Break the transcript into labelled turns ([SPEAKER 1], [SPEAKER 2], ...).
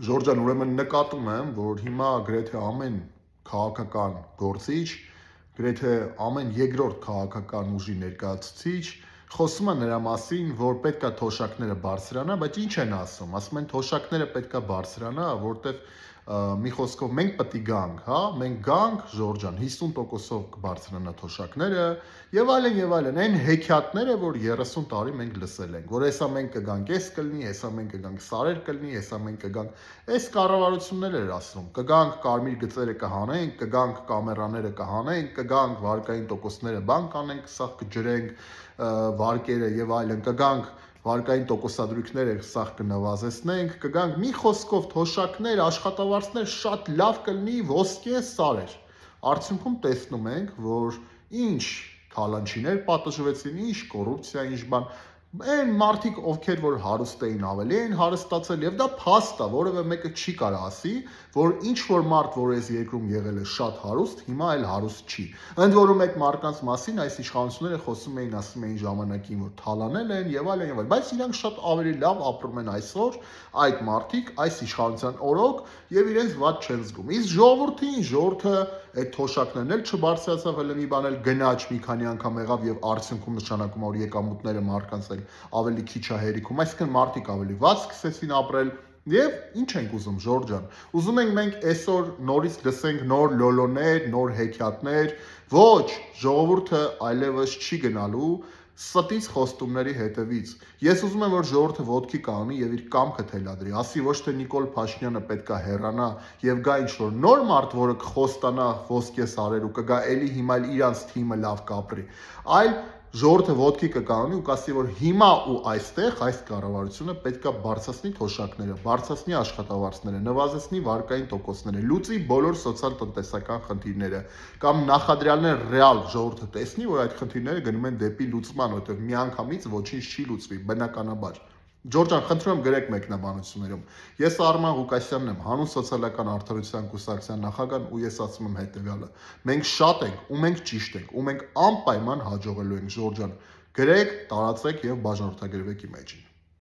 [SPEAKER 1] Ժորժան, ուրեմն նկատում եմ, որ հիմա գրեթե ամեն քաղաքական գործիչ, գրեթե ամեն երկրորդ քաղաքական ուժի ներկայացուցիչ խոսում է նրա մասին, որ պետք է թոշակները բարձրանա, բայց ինչ են ասում են թոշակները պետք է բարձրանա, որտեվ մի խոսքով մենք պետք է գանք, հա, մենք գանք, Ժորժան, 50%-ով կբարձրանա թոշակները եւ այլն, այն հեքիաթները, որ 30 տարի մենք լսել ենք, որ հեսա մենք կգանք, էս կլինի, հեսա մենք կգանք, սարեր կլինի, հեսա մենք կգանք, այս կառավարությունները էր ասում, կգանք կարմիր գծերը կհանենք, կգանք կամերաները կհանենք, կգանք վարկային տոկոսները բան կանենք, սաղ կջրենք, վարկերը եւ այլն, կգանք վարկային տոկոսադրույքները սաղ կնվազեցնենք, կգանք մի խոսքով թոշակներ, աշխատավարձներ շատ լավ կլինի ոսկե սարեր։ Արդյունքում տեսնում ենք, որ ինչ թալանչիներ պատժվեցին, ինչ կոռուպցիա, ինչ բան, այն մարդիկ, ովքեր որ հարուստ էին ավելի են հարստացել եւ դա փաստ է, որևէ մեկը չի կարող ասի, որ ինչ որ մարդ, որ այս երկրում եղել է շատ հարուստ, հիմա էլ հարուստ չի։ Ընդ որում այդ մարդկանց մասին այս իշխանությունները խոսում էին, ասում էին ժամանակին, որ թալանել են եւ այլն, բայց իրանք շատ ավելի լավ ապրում են այսօր այդ մարդիկ այս իշխանության օրոք եւ իրենց ված չեն զգում։ Իսկ ժողովուրդը այդ թոշակներն էլ չբարձրացավ, հələ մի բան էլ գնաճ մի քանի անգամ եղավ եւ արդյունքում նշանակում որ եկամուտները մարդկանց էլ ավելի քիչ է հերիքում, այսինքն մարդիկ ավելի ված սկսեցին ապրել եւ ինչ ենք ուզում Ժորժան, ուզում ենք մենք այսօր նորից լսենք նոր լոլոներ, նոր հեքիաթներ, ոչ, ժողովուրդը այլևս չի գնալու ստից խոստումների հետևից։ Ես ուզում եմ որ ժողովուրդը ոտքի կանի եւ իր կամքը թելադրի, ասի ոչ թե Նիկոլ Փաշինյանը պետքա հեռանա եւ գա ինչ որ նոր մարդ, որը կխոստանա ոսկե սարեր ու կգա էլի հիմա իրանց թիմը լավ կապրի, այլ ժողովուրդը ոտքի կկանի ու կասի որ հիմա ու այստեղ այս կառավարությունը պետքա բարձրացնի թոշակները, բարձրացնի աշխատավարձները, նվազեցնի վարկային տոկոսները, լուծի բոլոր սոցիալ-տնտեսական խնդիրները կամ նախադրյալներ ռեալ ժողովուրդը տեսնի, որ այդ խնդիրները գնում են դեպի լուծման, որտեղ միանգամից ոչինչ չի լուծվի, բնականաբար։ Ժորժան, խնդրում եմ գրեք մեկնաբանություններում։ Ես Արման Ղուկասյանն եմ, հանուն սոցիալական արդարության կուսակցության նախագահն ու ես ասում եմ հետևյալը. մենք շատ ենք ու մենք ճիշտ ենք ու մենք անպայման հաջողելու ենք Ժորժան։ Գրեք, տարածեք եւ բաժանորդագրվեք իմեջին։